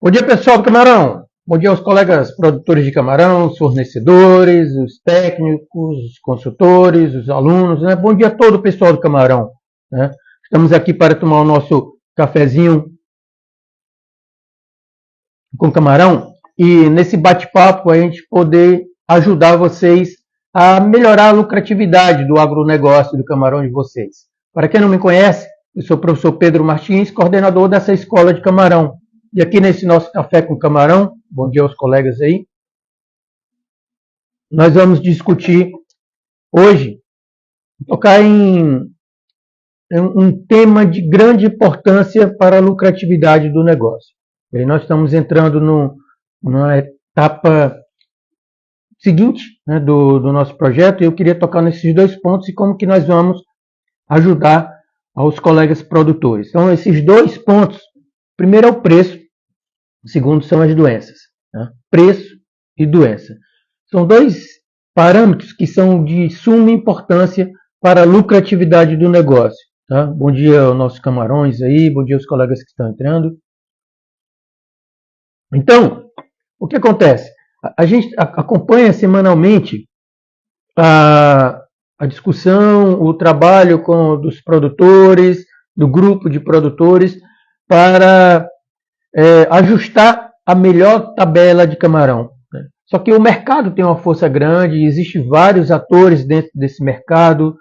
Bom dia, pessoal do Camarão. Bom dia aos colegas produtores de camarão, os fornecedores, os técnicos, os consultores, os alunos. Né? Bom dia a todo o pessoal do Camarão. Né? Estamos aqui para tomar o nosso cafezinho com camarão e nesse bate-papo a gente poder ajudar vocês a melhorar a lucratividade do agronegócio do camarão de vocês. Para quem não me conhece, eu sou o professor Pedro Martins, coordenador dessa escola de camarão. E aqui nesse nosso café com camarão, bom dia aos colegas aí, nós vamos discutir hoje, tocar em um tema de grande importância para a lucratividade do negócio. E aí nós estamos entrando numa etapa seguinte, né, do nosso projeto, e eu queria tocar nesses dois pontos e como que nós vamos ajudar aos colegas produtores. Então, esses dois pontos, primeiro é o preço, o segundo são as doenças. Né? Preço e doença. São dois parâmetros que são de suma importância para a lucratividade do negócio. Tá? Bom dia aos nossos camarões aí, bom dia aos colegas que estão entrando. Então, o que acontece? A gente acompanha semanalmente a discussão, o trabalho dos produtores, do grupo de produtores, para ajustar a melhor tabela de camarão. Né? Só que o mercado tem uma força grande, existem vários atores dentro desse mercado,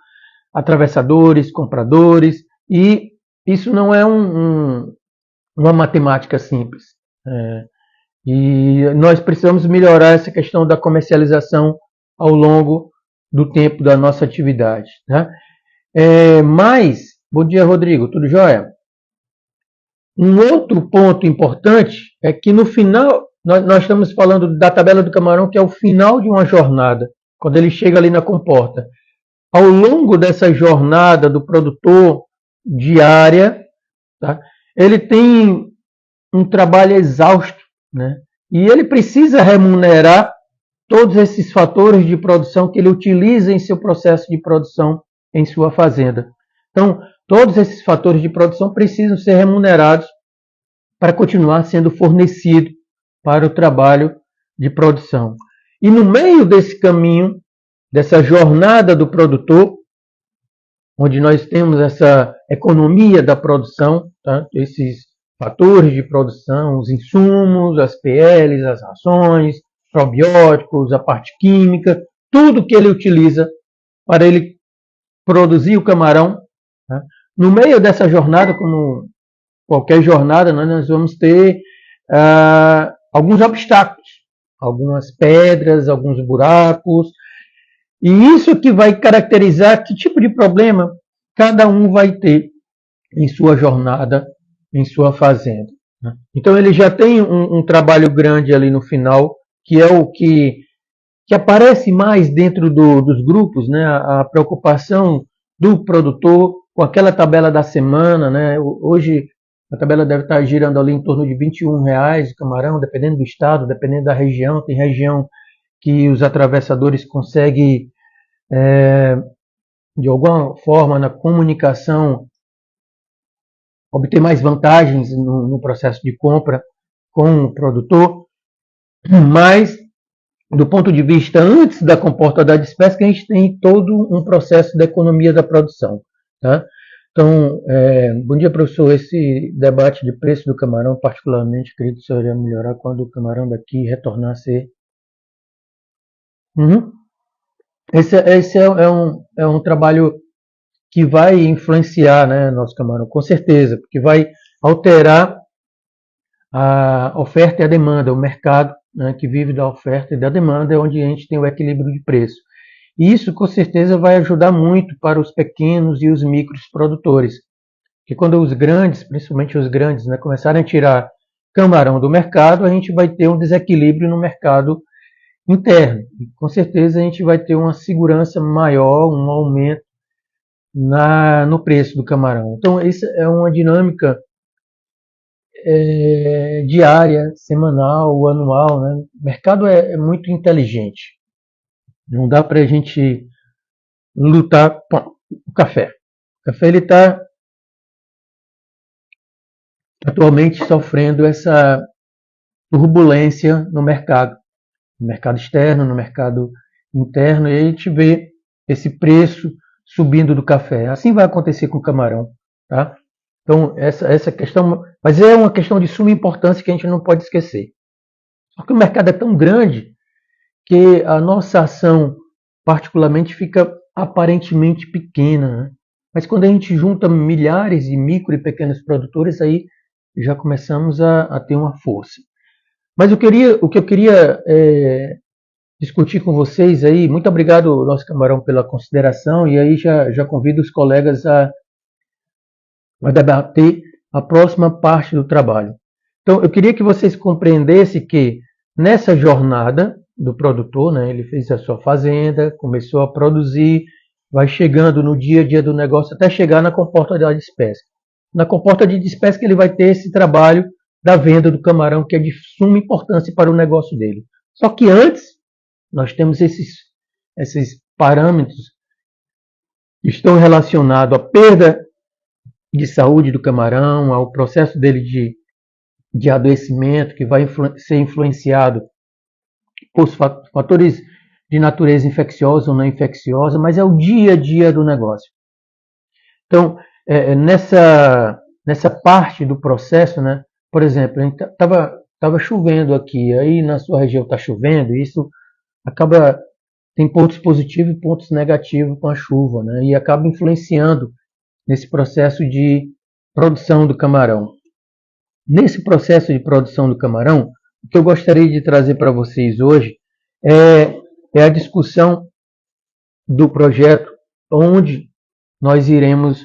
atravessadores, compradores, e isso não é uma matemática simples. E nós precisamos melhorar essa questão da comercialização ao longo do tempo da nossa atividade. Né? Mas, bom dia, Rodrigo, tudo jóia? Um outro ponto importante é que no final, nós estamos falando da tabela do camarão, que é o final de uma jornada, quando ele chega ali na comporta. Ao longo dessa jornada do produtor diária, tá? Ele tem um trabalho exausto, né? E ele precisa remunerar todos esses fatores de produção que ele utiliza em seu processo de produção em sua fazenda. Então, todos esses fatores de produção precisam ser remunerados para continuar sendo fornecido para o trabalho de produção. E no meio desse caminho, dessa jornada do produtor, onde nós temos essa economia da produção, tá? Esses fatores de produção, os insumos, as PLs, as rações, probióticos, a parte química, tudo que ele utiliza para ele produzir o camarão. Tá? No meio dessa jornada, como qualquer jornada, nós vamos ter alguns obstáculos, algumas pedras, alguns buracos, e isso que vai caracterizar que tipo de problema cada um vai ter em sua jornada, em sua fazenda. Né? Então ele já tem um trabalho grande ali no final, que é o que aparece mais dentro dos grupos, né? A preocupação do produtor com aquela tabela da semana. Né? Hoje a tabela deve estar girando ali em torno de R$21 o camarão, dependendo do estado, dependendo da região. Tem região que os atravessadores conseguem, de alguma forma, na comunicação, obter mais vantagens no processo de compra com o produtor, mas do ponto de vista antes da comporta da despesca, a gente tem todo um processo da economia da produção. Tá? Então, bom dia, professor. Esse debate de preço do camarão, particularmente, acredito que senhor ia melhorar quando o camarão daqui retornar a ser. Esse é um trabalho que vai influenciar, né, nosso camarão, com certeza, porque vai alterar a oferta e a demanda, o mercado, né, que vive da oferta e da demanda, é onde a gente tem o equilíbrio de preço. E isso, com certeza, vai ajudar muito para os pequenos e os micros produtores. Porque quando os grandes, principalmente os grandes, né, começarem a tirar camarão do mercado, a gente vai ter um desequilíbrio no mercado interno. E, com certeza, a gente vai ter uma segurança maior, um aumento no preço do camarão. Então, isso é uma dinâmica diária, semanal, anual. Né? O mercado é muito inteligente. Não dá para a gente lutar com o café. O café está atualmente sofrendo essa turbulência no mercado externo, no mercado interno, e aí a gente vê esse preço subindo do café. Assim vai acontecer com o camarão, tá? Então, essa questão, mas é uma questão de suma importância que a gente não pode esquecer. Só que o mercado é tão grande que a nossa ação, particularmente, fica aparentemente pequena, né? Mas quando a gente junta milhares de micro e pequenos produtores, aí já começamos a ter uma força. Mas o que eu queria discutir com vocês aí, muito obrigado, nosso camarão, pela consideração, e aí já convido os colegas a debater a próxima parte do trabalho. Então, eu queria que vocês compreendessem que nessa jornada do produtor, né, ele fez a sua fazenda, começou a produzir, vai chegando no dia a dia do negócio até chegar na comporta de despesca. Na comporta de despesca ele vai ter esse trabalho da venda do camarão, que é de suma importância para o negócio dele. Só que antes, nós temos esses parâmetros que estão relacionados à perda de saúde do camarão, ao processo dele de adoecimento, que vai ser influenciado por fatores de natureza infecciosa ou não infecciosa, mas é o dia a dia do negócio. Então, nessa parte do processo, né, por exemplo, estava chovendo aqui, aí na sua região está chovendo, e isso acaba, tem pontos positivos e pontos negativos com a chuva, né, e acaba influenciando nesse processo de produção do camarão. Nesse processo de produção do camarão, o que eu gostaria de trazer para vocês hoje é a discussão do projeto onde nós iremos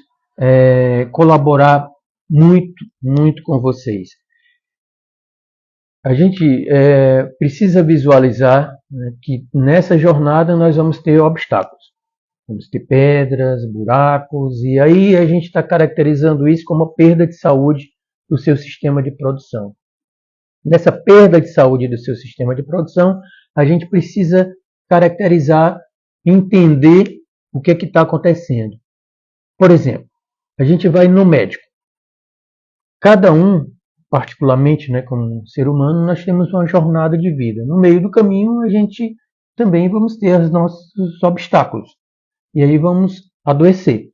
colaborar muito com vocês. A gente precisa visualizar, né, que nessa jornada nós vamos ter obstáculos. Vamos ter pedras, buracos, e aí a gente está caracterizando isso como uma perda de saúde do seu sistema de produção. Nessa perda de saúde do seu sistema de produção, a gente precisa caracterizar, entender o que está acontecendo. Por exemplo, a gente vai no médico. Cada um, particularmente, né, como um ser humano, nós temos uma jornada de vida. No meio do caminho, a gente também vamos ter os nossos obstáculos. E aí vamos adoecer.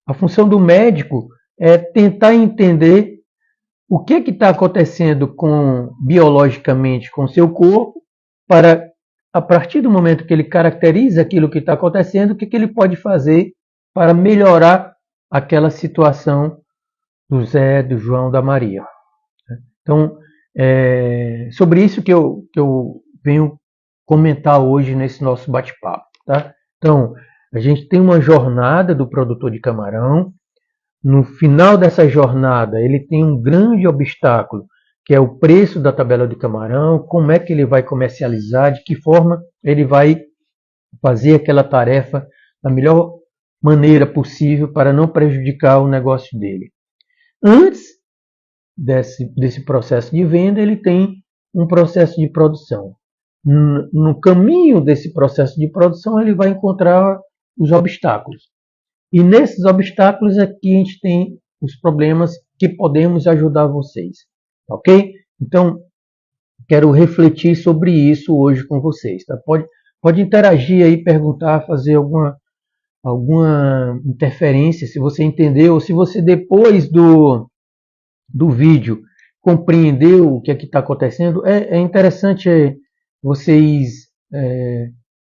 A função do médico é tentar entender o que está acontecendo biologicamente com o seu corpo, para, a partir do momento que ele caracteriza aquilo que está acontecendo, o que ele pode fazer para melhorar aquela situação do Zé, do João, da Maria. Então, sobre isso que eu venho comentar hoje nesse nosso bate-papo. Tá? Então, a gente tem uma jornada do produtor de camarão. No final dessa jornada, ele tem um grande obstáculo, que é o preço da tabela de camarão, como é que ele vai comercializar, de que forma ele vai fazer aquela tarefa da melhor maneira possível para não prejudicar o negócio dele. Antes desse processo de venda, ele tem um processo de produção. No caminho desse processo de produção, ele vai encontrar os obstáculos. E nesses obstáculos aqui a gente tem os problemas que podemos ajudar vocês. Ok? Então, quero refletir sobre isso hoje com vocês. Tá? Pode interagir aí, perguntar, fazer alguma interferência, se você entendeu, ou se você depois do vídeo compreendeu o que é que está acontecendo. É interessante vocês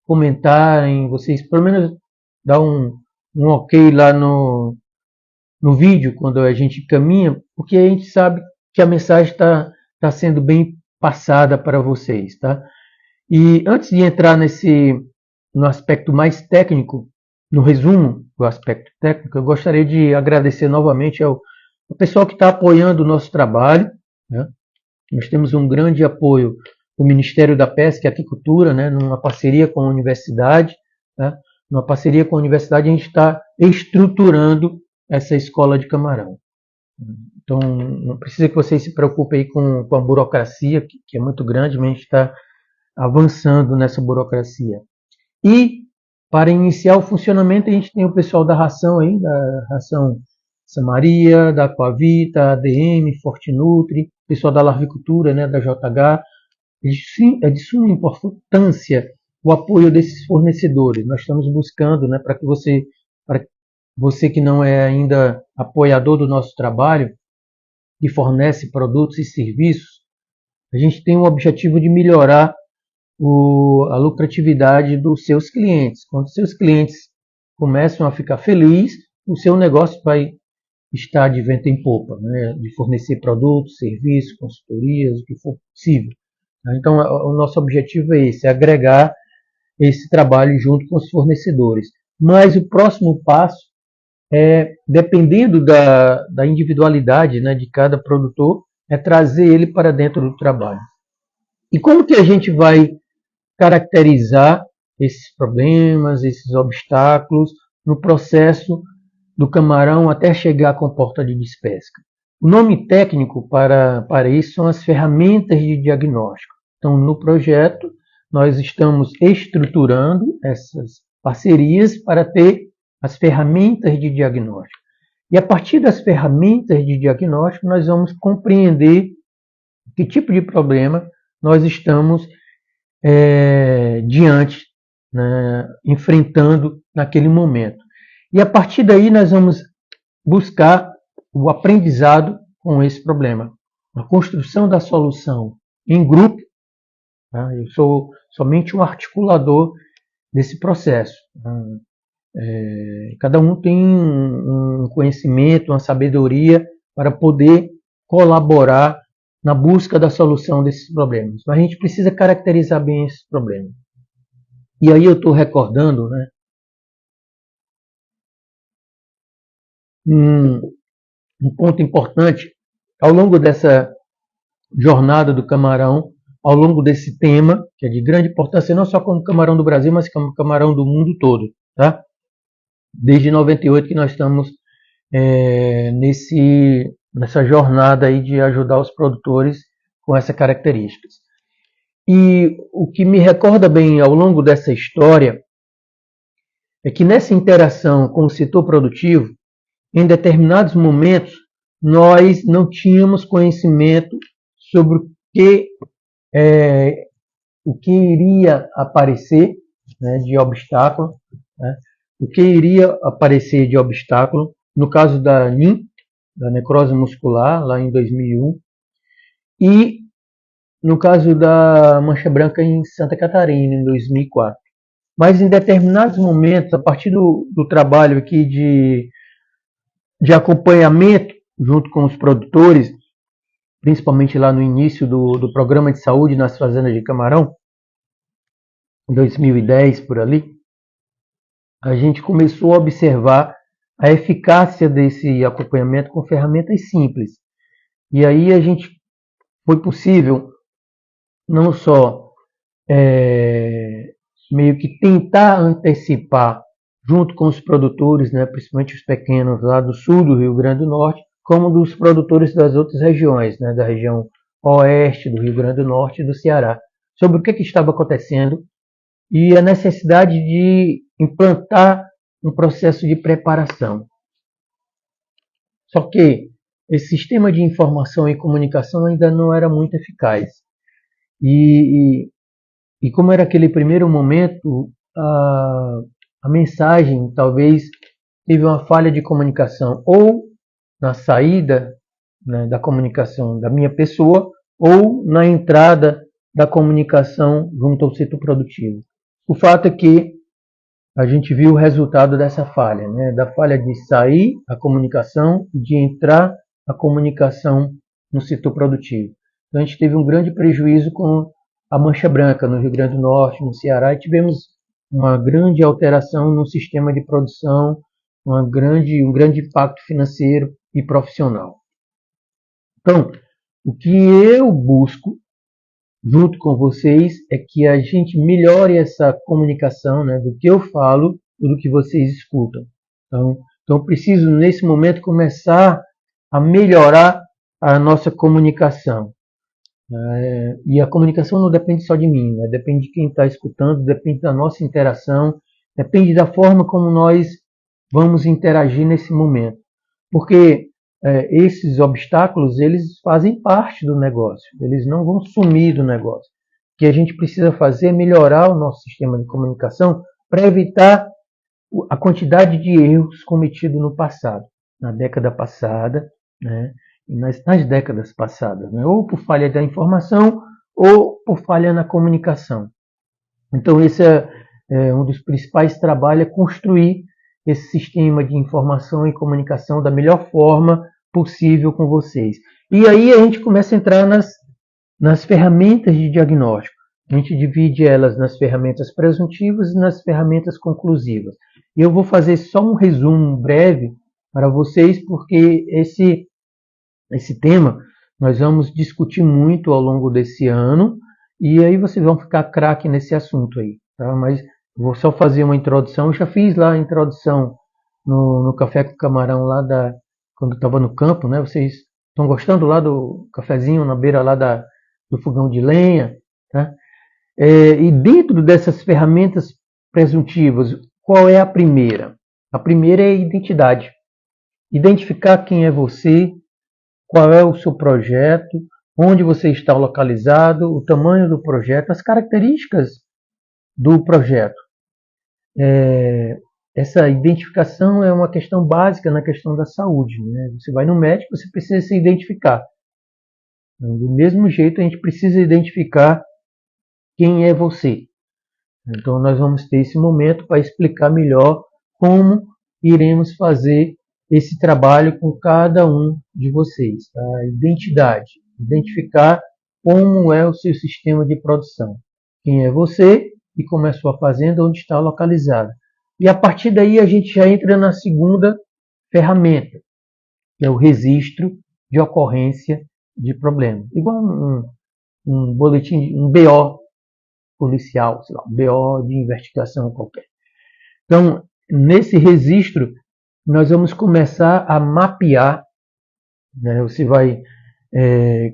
comentarem, vocês pelo menos dar um ok lá no vídeo, quando a gente caminha, porque a gente sabe que a mensagem está sendo bem passada para vocês. Tá? E antes de entrar no aspecto mais técnico, no resumo do aspecto técnico, eu gostaria de agradecer novamente ao pessoal que está apoiando o nosso trabalho. Né? Nós temos um grande apoio do Ministério da Pesca e Aquicultura, né? Numa parceria com a universidade. Tá? Numa parceria com a universidade, a gente está estruturando essa escola de camarão. Então, não precisa que vocês se preocupem aí com a burocracia, que é muito grande, mas a gente está avançando nessa burocracia. E, para iniciar o funcionamento, a gente tem o pessoal da ração aí, da ração Samaria, da Aquavita, ADM, Fortinutri, pessoal da larvicultura, né, da JH, é de suma importância o apoio desses fornecedores. Nós estamos buscando, né, para você que não é ainda apoiador do nosso trabalho, que fornece produtos e serviços, a gente tem o objetivo de melhorar a lucratividade dos seus clientes. Quando seus clientes começam a ficar felizes, o seu negócio vai estar de vento em popa, né? De fornecer produtos, serviços, consultorias, o que for possível. Então, o nosso objetivo é esse, é agregar esse trabalho junto com os fornecedores. Mas o próximo passo é, dependendo da individualidade, né, de cada produtor, é trazer ele para dentro do trabalho. E como que a gente vai caracterizar esses problemas, esses obstáculos no processo do camarão até chegar à comporta de despesca? O nome técnico para isso são as ferramentas de diagnóstico. Então, no projeto, nós estamos estruturando essas parcerias para ter as ferramentas de diagnóstico. E a partir das ferramentas de diagnóstico, nós vamos compreender que tipo de problema nós estamos diante, né, enfrentando naquele momento. E a partir daí nós vamos buscar o aprendizado com esse problema, a construção da solução em grupo. Tá? Eu sou somente um articulador desse processo. Cada um tem um conhecimento, uma sabedoria para poder colaborar na busca da solução desses problemas. Mas a gente precisa caracterizar bem esses problemas. E aí eu estou recordando, né, um ponto importante ao longo dessa jornada do camarão, ao longo desse tema, que é de grande importância, não só como camarão do Brasil, mas como camarão do mundo todo. Tá? Desde 98 que nós estamos nessa jornada aí de ajudar os produtores com essas características. E o que me recorda bem ao longo dessa história é que nessa interação com o setor produtivo, em determinados momentos, nós não tínhamos conhecimento sobre o que iria aparecer, né, de obstáculo, né, o que iria aparecer de obstáculo, no caso da NIM, da necrose muscular, lá em 2001, e no caso da mancha branca em Santa Catarina, em 2004. Mas em determinados momentos, a partir do trabalho aqui de acompanhamento junto com os produtores, principalmente lá no início do programa de saúde nas fazendas de camarão, em 2010 por ali, a gente começou a observar a eficácia desse acompanhamento com ferramentas simples. E aí foi possível não só meio que tentar antecipar junto com os produtores, né, principalmente os pequenos lá do sul do Rio Grande do Norte, como dos produtores das outras regiões, né, da região oeste do Rio Grande do Norte e do Ceará, sobre o que estava acontecendo e a necessidade de implantar um processo de preparação. Só que esse sistema de informação e comunicação ainda não era muito eficaz. E como era aquele primeiro momento, a mensagem talvez teve uma falha de comunicação, ou na saída, né, da comunicação da minha pessoa, ou na entrada da comunicação junto ao setor produtivo. O fato é que a gente viu o resultado dessa falha, né, da falha de sair a comunicação e de entrar a comunicação no setor produtivo. Então a gente teve um grande prejuízo com a mancha branca no Rio Grande do Norte, no Ceará, e tivemos uma grande alteração no sistema de produção, um grande impacto financeiro e profissional. Então, o que eu busco junto com vocês é que a gente melhore essa comunicação, né, do que eu falo e do que vocês escutam. Então eu preciso, nesse momento, começar a melhorar a nossa comunicação. E a comunicação não depende só de mim, né? Depende de quem está escutando, depende da nossa interação, depende da forma como nós vamos interagir nesse momento. Porque esses obstáculos, eles fazem parte do negócio, eles não vão sumir do negócio. O que a gente precisa fazer é melhorar o nosso sistema de comunicação para evitar a quantidade de erros cometidos no passado, na década passada, né, e nas décadas passadas, né, ou por falha da informação ou por falha na comunicação. Então, esse é um dos principais trabalhos, é construir esse sistema de informação e comunicação da melhor forma possível com vocês. E aí a gente começa a entrar nas ferramentas de diagnóstico. A gente divide elas nas ferramentas presuntivas e nas ferramentas conclusivas. E eu vou fazer só um resumo breve para vocês, porque esse tema nós vamos discutir muito ao longo desse ano, e aí vocês vão ficar craque nesse assunto aí, tá? Mas vou só fazer uma introdução. Eu já fiz lá a introdução no Café com Camarão, quando estava no campo, né? Vocês estão gostando lá do cafezinho na beira lá do fogão de lenha, tá? E dentro dessas ferramentas presuntivas, qual é a primeira? A primeira é a identidade. Identificar quem é você, qual é o seu projeto, onde você está localizado, o tamanho do projeto, as características do projeto. Essa identificação é uma questão básica na questão da saúde, né? Você vai no médico, você precisa se identificar. Do mesmo jeito, a gente precisa identificar quem é você. Então, nós vamos ter esse momento para explicar melhor como iremos fazer esse trabalho com cada um de vocês. A identidade, identificar como é o seu sistema de produção. Quem é você e como é a sua fazenda, onde está localizada. E a partir daí a gente já entra na segunda ferramenta, que é o registro de ocorrência de problema. Igual um boletim, um BO policial, sei lá, um BO de investigação qualquer. Então, nesse registro, nós vamos começar a mapear, né? Você vai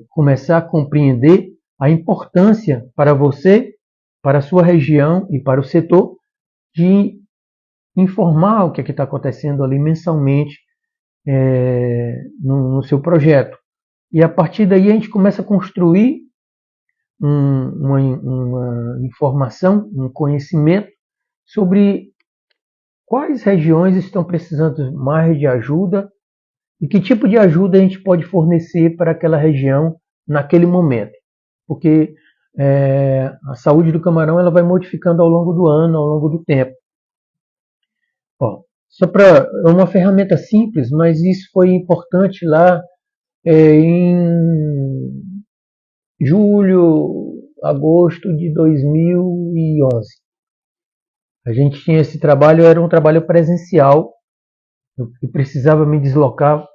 começar a compreender a importância para você, para a sua região e para o setor de informar o que está acontecendo ali mensalmente no seu projeto. E a partir daí a gente começa a construir uma informação, um conhecimento sobre quais regiões estão precisando mais de ajuda e que tipo de ajuda a gente pode fornecer para aquela região naquele momento. Porque a saúde do camarão ela vai modificando ao longo do ano, ao longo do tempo. É uma ferramenta simples, mas isso foi importante lá em julho, agosto de 2011. A gente tinha esse trabalho, era um trabalho presencial, eu precisava me deslocar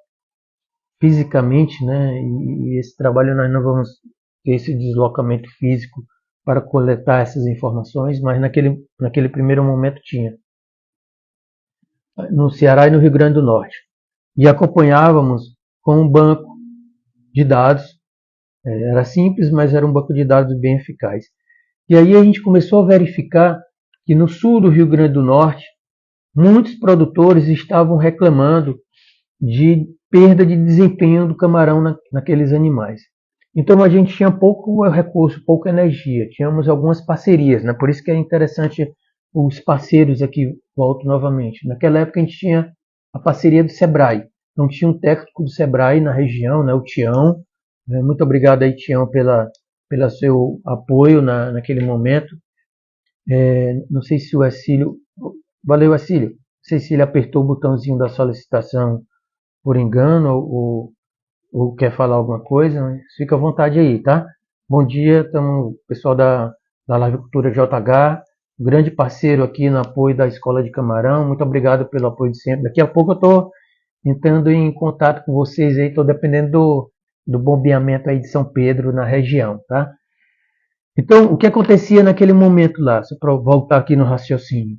fisicamente, né? E esse trabalho nós não vamos ter esse deslocamento físico para coletar essas informações, mas naquele primeiro momento tinha. No Ceará e no Rio Grande do Norte. E acompanhávamos com um banco de dados. Era simples, mas era um banco de dados bem eficaz. E aí a gente começou a verificar que no sul do Rio Grande do Norte, muitos produtores estavam reclamando de perda de desempenho do camarão naqueles animais. Então a gente tinha pouco recurso, pouca energia. Tínhamos algumas parcerias, né? Por isso que é interessante os parceiros aqui, volto novamente. Naquela época a gente tinha a parceria do Sebrae. Então tinha um técnico do Sebrae na região, né, o Tião. Muito obrigado aí, Tião, pelo seu apoio naquele momento. Não sei se o Acílio... Valeu, Acílio. Não sei se ele apertou o botãozinho da solicitação por engano ou quer falar alguma coisa. Mas fica à vontade aí, tá? Bom dia, estamos pessoal da Live Cultura JH. Grande parceiro aqui no apoio da Escola de Camarão. Muito obrigado pelo apoio de sempre. Daqui a pouco eu estou entrando em contato com vocês aí, estou dependendo do bombeamento aí de São Pedro na região, tá? Então, o que acontecia naquele momento lá? Só para voltar aqui no raciocínio.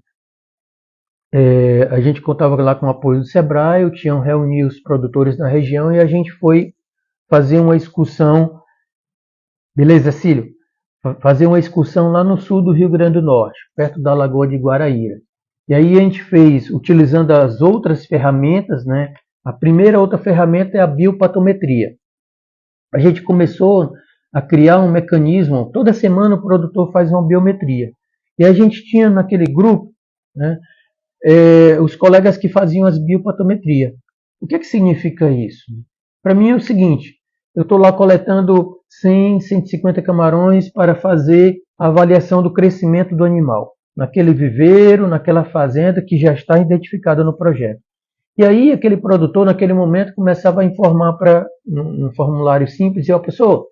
A gente contava lá com o apoio do Sebrae, o Tião reuniu os produtores na região e a gente foi fazer uma excursão. Beleza, Cílio? Fazer uma excursão lá no sul do Rio Grande do Norte, perto da Lagoa de Guaraíra. E aí a gente fez, utilizando as outras ferramentas, né, A primeira outra ferramenta é a biopatometria. A gente começou a criar um mecanismo, toda semana o produtor faz uma biometria. E a gente tinha naquele grupo, né, os colegas que faziam as biopatometria. O que significa isso? Para mim é o seguinte, eu estou lá coletando 100, 150 camarões para fazer a avaliação do crescimento do animal, naquele viveiro, naquela fazenda que já está identificada no projeto. E aí aquele produtor, naquele momento, começava a informar para um formulário simples, e ó, pessoal,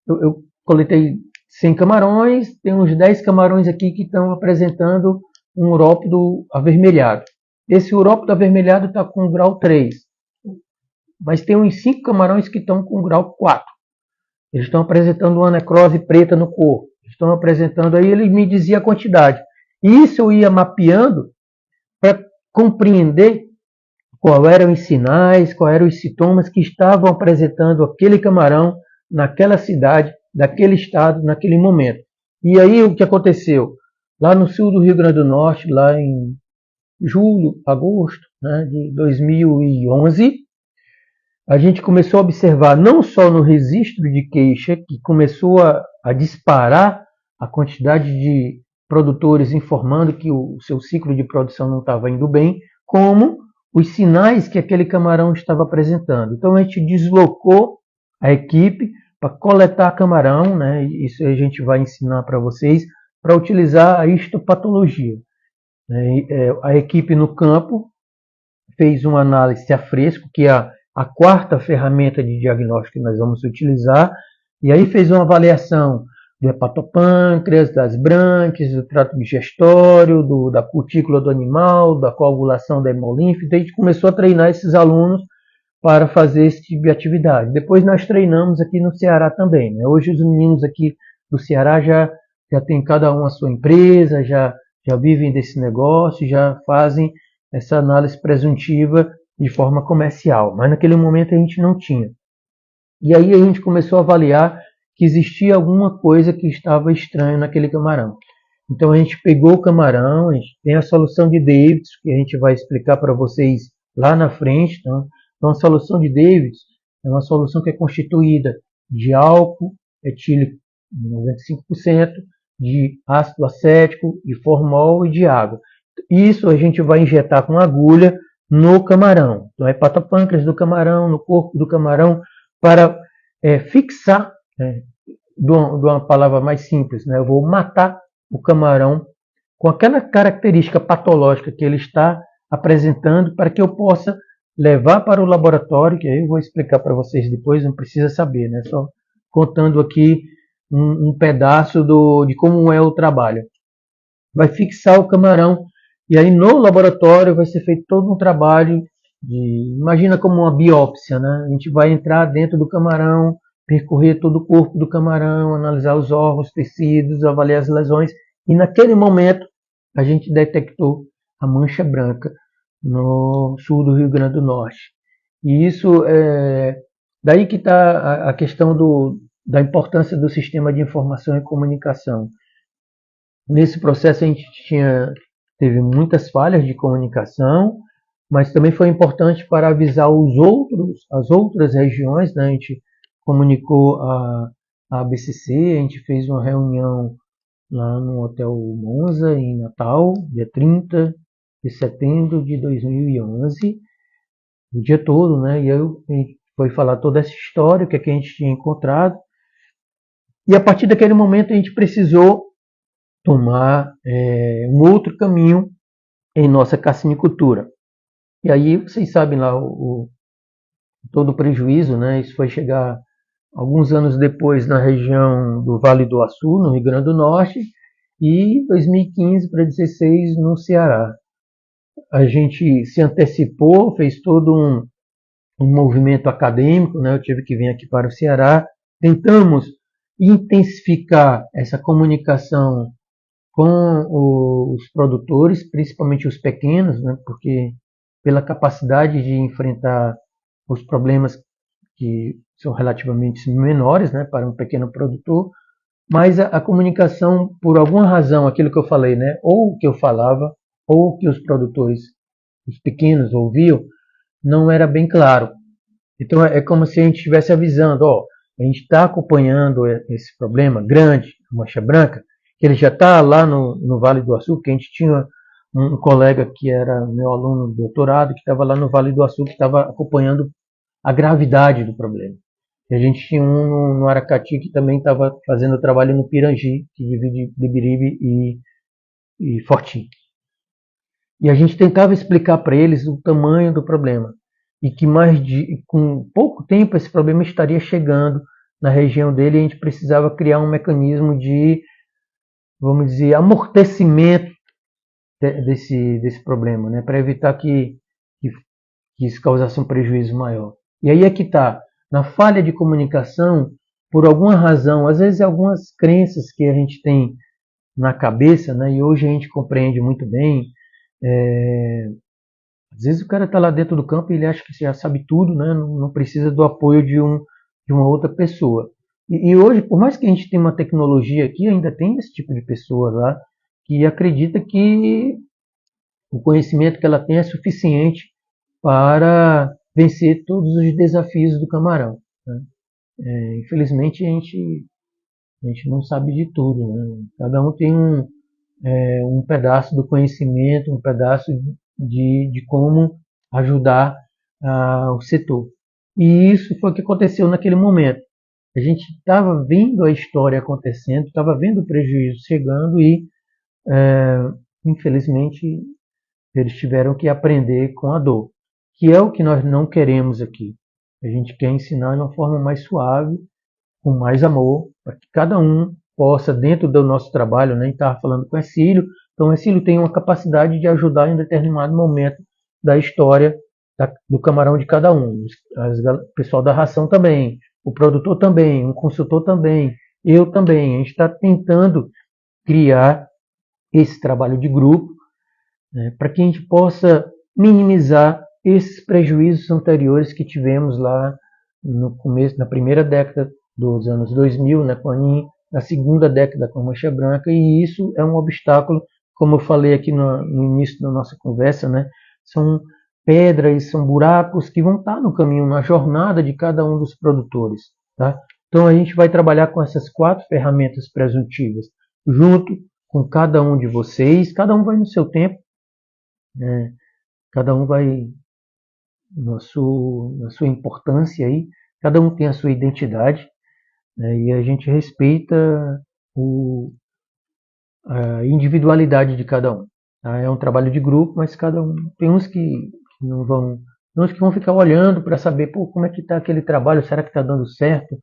eu coletei 100 camarões, tem uns 10 camarões aqui que estão apresentando um urópido avermelhado. Esse urópido avermelhado está com grau 3, mas tem uns 5 camarões que estão com grau 4. Eles estão apresentando uma necrose preta no corpo. Estão apresentando aí, ele me dizia a quantidade. E isso eu ia mapeando para compreender quais eram os sinais, quais eram os sintomas que estavam apresentando aquele camarão naquela cidade, naquele estado, naquele momento. E aí o que aconteceu? Lá no sul do Rio Grande do Norte, lá em julho, agosto, né, de 2011, a gente começou a observar não só no registro de queixa, que começou a disparar a quantidade de produtores informando que o seu ciclo de produção não estava indo bem, como os sinais que aquele camarão estava apresentando. Então a gente deslocou a equipe para coletar camarão, né? Isso a gente vai ensinar para vocês, para utilizar a histopatologia. A equipe no campo fez uma análise a fresco, que é a quarta ferramenta de diagnóstico que nós vamos utilizar, e aí fez uma avaliação do hepatopâncreas, das brânquias, do trato digestório, da cutícula do animal, da coagulação da hemolinfa. Então a gente começou a treinar esses alunos para fazer esse tipo de atividade. Depois nós treinamos aqui no Ceará também, né? Hoje os meninos aqui do Ceará já têm cada um a sua empresa, já vivem desse negócio, já fazem essa análise presuntiva de forma comercial. Mas naquele momento a gente não tinha. E aí a gente começou a avaliar que existia alguma coisa que estava estranha naquele camarão. Então a gente pegou o camarão, a gente tem a solução de Davis, que a gente vai explicar para vocês lá na frente. Então a solução de Davis é uma solução que é constituída de álcool etílico 95%, de ácido acético, de formol e de água. Isso a gente vai injetar com agulha no camarão, no hepatopâncreas do camarão, no corpo do camarão, para fixar, de uma palavra mais simples, né? Eu vou matar o camarão com aquela característica patológica que ele está apresentando, para que eu possa levar para o laboratório, que aí eu vou explicar para vocês depois, não precisa saber, né? Só contando aqui um pedaço de como é o trabalho. Vai fixar o camarão, e aí no laboratório vai ser feito todo um trabalho imagina como uma biópsia, né? A gente vai entrar dentro do camarão, percorrer todo o corpo do camarão, analisar os órgãos, tecidos, avaliar as lesões, e naquele momento a gente detectou a mancha branca no sul do Rio Grande do Norte. E isso daí que está a questão da importância do sistema de informação e comunicação. Nesse processo a gente teve muitas falhas de comunicação, mas também foi importante para avisar as outras regiões, né? A gente comunicou a ABCC, a gente fez uma reunião lá no Hotel Monza, em Natal, dia 30 de setembro de 2011, o dia todo, né? E aí a gente foi falar toda essa história, o que a gente tinha encontrado, e a partir daquele momento a gente precisou tomar um outro caminho em nossa carcinicultura. E aí vocês sabem lá todo o prejuízo, né? Isso foi chegar alguns anos depois na região do Vale do Açu, no Rio Grande do Norte, e 2015 para 2016 no Ceará. A gente se antecipou, fez todo um movimento acadêmico, né? Eu tive que vir aqui para o Ceará. Tentamos intensificar essa comunicação com os produtores, principalmente os pequenos, né? Porque pela capacidade de enfrentar os problemas que são relativamente menores, né, para um pequeno produtor, mas a comunicação, por alguma razão, aquilo que eu falei, né, ou o que eu falava, ou o que os produtores, os pequenos, ouviam, não era bem claro. Então é como se a gente estivesse avisando, ó, a gente está acompanhando esse problema grande, a mancha branca, que ele já está lá no Vale do Açúcar, que a gente tinha um colega que era meu aluno de doutorado, que estava lá no Vale do Açúcar, que estava acompanhando a gravidade do problema. E a gente tinha um no Aracati que também estava fazendo trabalho no Pirangi, que divide Bibiribe e Fortim. E a gente tentava explicar para eles o tamanho do problema e que com pouco tempo esse problema estaria chegando na região dele e a gente precisava criar um mecanismo de, vamos dizer, amortecimento desse problema, né, para evitar que isso causasse um prejuízo maior. E aí é que está, na falha de comunicação, por alguma razão, às vezes algumas crenças que a gente tem na cabeça, né, e hoje a gente compreende muito bem, às vezes o cara está lá dentro do campo e ele acha que já sabe tudo, né, não precisa do apoio de uma outra pessoa. E hoje, por mais que a gente tenha uma tecnologia aqui, ainda tem esse tipo de pessoa lá que acredita que o conhecimento que ela tem é suficiente para vencer todos os desafios do camarão, né? Infelizmente a gente não sabe de tudo, né? Cada um tem um pedaço do conhecimento, um pedaço de como ajudar o setor. E isso foi o que aconteceu naquele momento. A gente estava vendo a história acontecendo, estava vendo o prejuízo chegando e, infelizmente, eles tiveram que aprender com a dor, que é o que nós não queremos aqui. A gente quer ensinar de uma forma mais suave, com mais amor, para que cada um possa, dentro do nosso trabalho, né, estava falando com o Exílio, então o Exílio tem uma capacidade de ajudar em determinado momento da história do camarão de cada um. O pessoal da ração também, o produtor também, um consultor também, eu também. A gente está tentando criar esse trabalho de grupo, né, para que a gente possa minimizar esses prejuízos anteriores que tivemos lá no começo, na primeira década dos anos 2000, né, com a ANIM, na segunda década com a mancha branca, e isso é um obstáculo, como eu falei aqui no início da nossa conversa, né, são pedras, são buracos que vão estar no caminho, na jornada de cada um dos produtores. Tá? Então a gente vai trabalhar com essas 4 ferramentas presuntivas, junto com cada um de vocês, cada um vai no seu tempo, cada um vai na sua importância aí, cada um tem a sua identidade, né, e a gente respeita a individualidade de cada um. Tá? É um trabalho de grupo, mas cada um tem uns que não vão, tem uns que vão ficar olhando para saber, pô, como é que está aquele trabalho, será que está dando certo?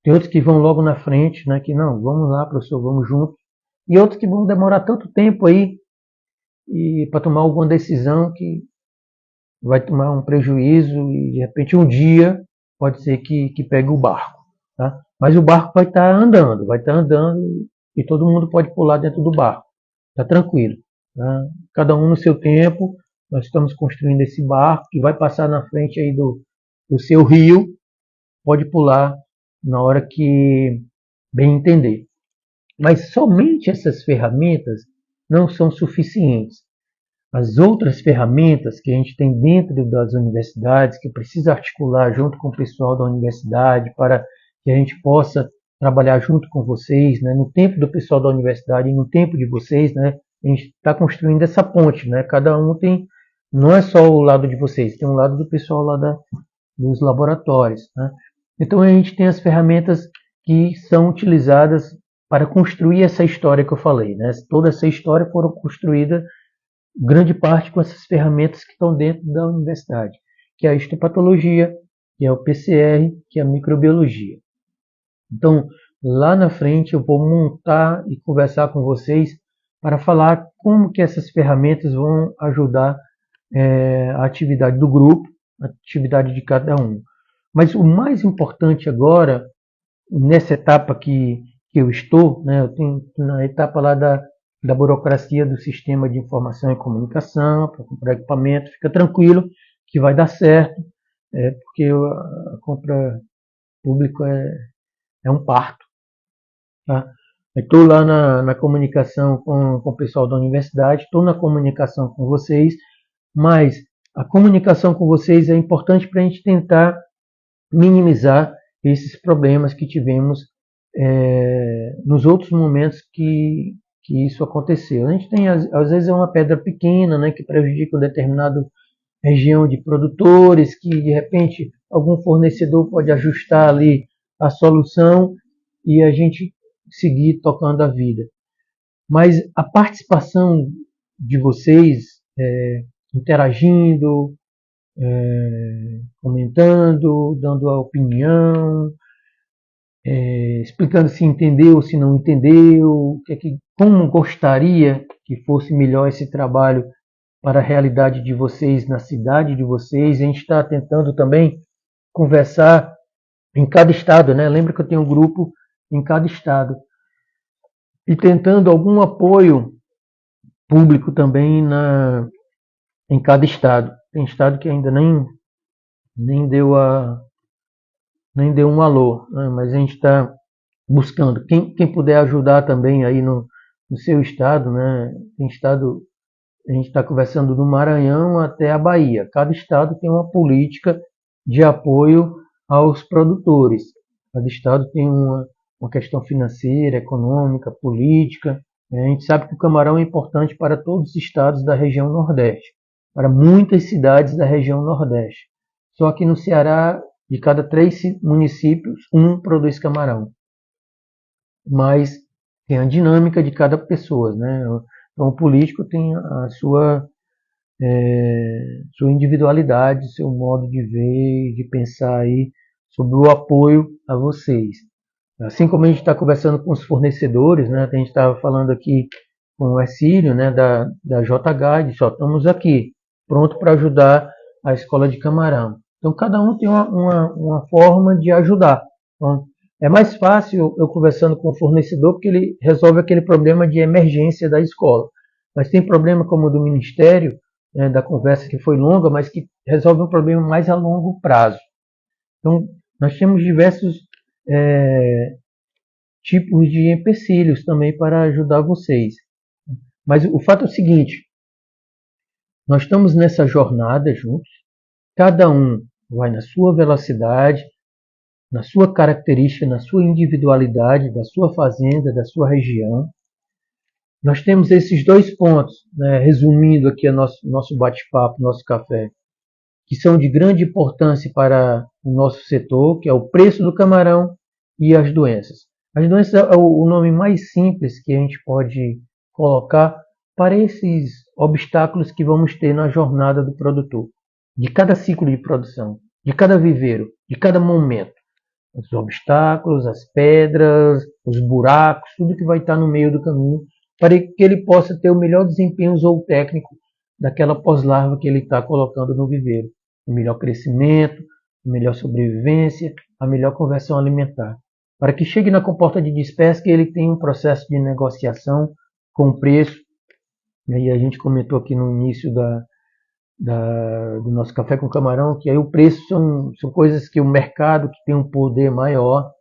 Tem outros que vão logo na frente, né, que não, vamos lá, professor, vamos junto. E outros que vão demorar tanto tempo aí e para tomar alguma decisão que vai tomar um prejuízo e de repente um dia pode ser que pegue o barco. Tá? Mas o barco vai estar andando e todo mundo pode pular dentro do barco. Está tranquilo. Tá? Cada um no seu tempo, nós estamos construindo esse barco que vai passar na frente aí do seu rio, pode pular na hora que bem entender. Mas somente essas ferramentas não são suficientes. As outras ferramentas que a gente tem dentro das universidades, que precisa articular junto com o pessoal da universidade para que a gente possa trabalhar junto com vocês, né, no tempo do pessoal da universidade e no tempo de vocês, né, a gente está construindo essa ponte, né, cada um tem, não é só o lado de vocês, tem um lado do pessoal lá dos laboratórios. Né. Então a gente tem as ferramentas que são utilizadas para construir essa história que eu falei. Né. Toda essa história foram construídas grande parte com essas ferramentas que estão dentro da universidade, que é a histopatologia, que é o PCR, que é a microbiologia. Então, lá na frente eu vou montar e conversar com vocês para falar como que essas ferramentas vão ajudar a atividade do grupo, a atividade de cada um. Mas o mais importante agora, nessa etapa que eu estou, né, eu tenho na etapa lá da burocracia do sistema de informação e comunicação, para comprar equipamento, fica tranquilo que vai dar certo, porque a compra pública é um parto. Tá? Estou lá na comunicação com o pessoal da universidade, estou na comunicação com vocês, mas a comunicação com vocês é importante para a gente tentar minimizar esses problemas que tivemos nos outros momentos que isso aconteceu. A gente tem, às vezes, é uma pedra pequena, né, que prejudica uma determinada região de produtores, que de repente algum fornecedor pode ajustar ali a solução e a gente seguir tocando a vida. Mas a participação de vocês, interagindo, comentando, dando a opinião, explicando se entendeu, se não entendeu, como gostaria que fosse melhor esse trabalho para a realidade de vocês, na cidade de vocês. A gente está tentando também conversar em cada estado, né? Lembra que eu tenho um grupo em cada estado. E tentando algum apoio público também em cada estado. Tem estado que ainda nem deu um alô, né? Mas a gente está buscando. Quem puder ajudar também aí no seu estado, né? Tem estado, a gente está conversando do Maranhão até a Bahia. Cada estado tem uma política de apoio aos produtores. Cada estado tem uma questão financeira, econômica, política. A gente sabe que o camarão é importante para todos os estados da região Nordeste, para muitas cidades da região Nordeste. Só que no Ceará, de cada 3 municípios, um produz camarão. Mas tem a dinâmica de cada pessoa, né? Então o político tem a sua individualidade, seu modo de ver, de pensar aí sobre o apoio a vocês. Assim como a gente está conversando com os fornecedores, né? A gente estava falando aqui com o Ercílio, né? Da JH, só estamos aqui, pronto para ajudar a escola de camarão. Então cada um tem uma forma de ajudar. Então, é mais fácil eu conversando com o fornecedor porque ele resolve aquele problema de emergência da escola. Mas tem problema como o do Ministério, né, da conversa que foi longa, mas que resolve um problema mais a longo prazo. Então, nós temos diversos tipos de empecilhos também para ajudar vocês. Mas o fato é o seguinte, nós estamos nessa jornada juntos, cada um vai na sua velocidade, na sua característica, na sua individualidade, da sua fazenda, da sua região. Nós temos esses 2 pontos, né, resumindo aqui o nosso bate-papo, nosso café, que são de grande importância para o nosso setor, que é o preço do camarão e as doenças. As doenças é o nome mais simples que a gente pode colocar para esses obstáculos que vamos ter na jornada do produtor, de cada ciclo de produção, de cada viveiro, de cada momento. Os obstáculos, as pedras, os buracos, tudo que vai estar no meio do caminho, para que ele possa ter o melhor desempenho zootécnico daquela pós-larva que ele está colocando no viveiro. O melhor crescimento, a melhor sobrevivência, a melhor conversão alimentar. Para que chegue na comporta de despesca, ele tenha um processo de negociação com o preço. E a gente comentou aqui no início do nosso café com camarão, que aí o preço são coisas que o mercado, que tem um poder maior,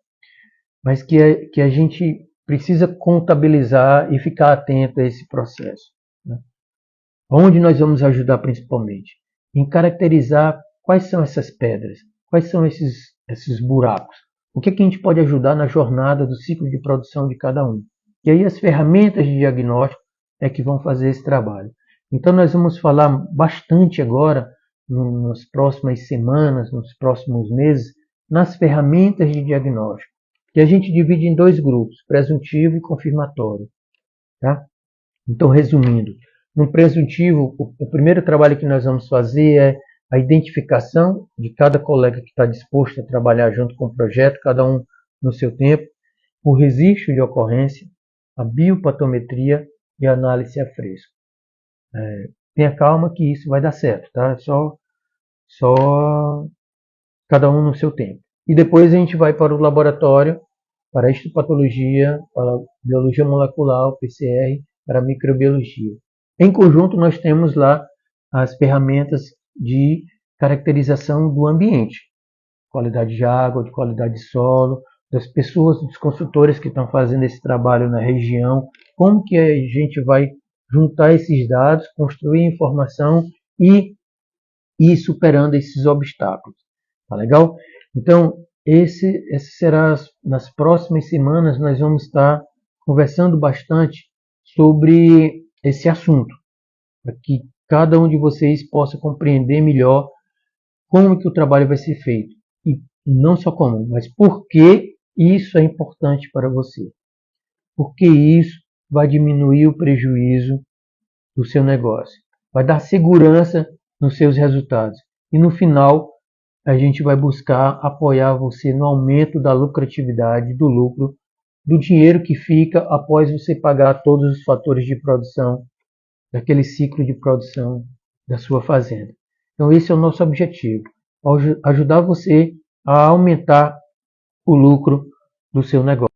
mas que a gente precisa contabilizar e ficar atento a esse processo, né? Onde nós vamos ajudar principalmente? Em caracterizar quais são essas pedras, quais são esses buracos, o que a gente pode ajudar na jornada do ciclo de produção de cada um. E aí as ferramentas de diagnóstico é que vão fazer esse trabalho. Então nós vamos falar bastante agora, nas próximas semanas, nos próximos meses, nas ferramentas de diagnóstico, que a gente divide em 2 grupos, presuntivo e confirmatório. Tá? Então, resumindo, no presuntivo, o primeiro trabalho que nós vamos fazer é a identificação de cada colega que está disposto a trabalhar junto com o projeto, cada um no seu tempo, o registro de ocorrência, a biopatometria e a análise a fresco. Tenha calma que isso vai dar certo, tá? Só cada um no seu tempo. E depois a gente vai para o laboratório, para a histopatologia, para a biologia molecular, o PCR, para a microbiologia. Em conjunto, nós temos lá as ferramentas de caracterização do ambiente, qualidade de água, de qualidade de solo, das pessoas, dos consultores que estão fazendo esse trabalho na região, como que a gente vai juntar esses dados, construir informação e ir superando esses obstáculos. Tá legal? Então, esse será nas próximas semanas nós vamos estar conversando bastante sobre esse assunto, para que cada um de vocês possa compreender melhor como que o trabalho vai ser feito. E não só como, mas por que isso é importante para você. Porque isso vai diminuir o prejuízo do seu negócio. Vai dar segurança nos seus resultados. E no final, a gente vai buscar apoiar você no aumento da lucratividade, do lucro, do dinheiro que fica após você pagar todos os fatores de produção, daquele ciclo de produção da sua fazenda. Então esse é o nosso objetivo, ajudar você a aumentar o lucro do seu negócio.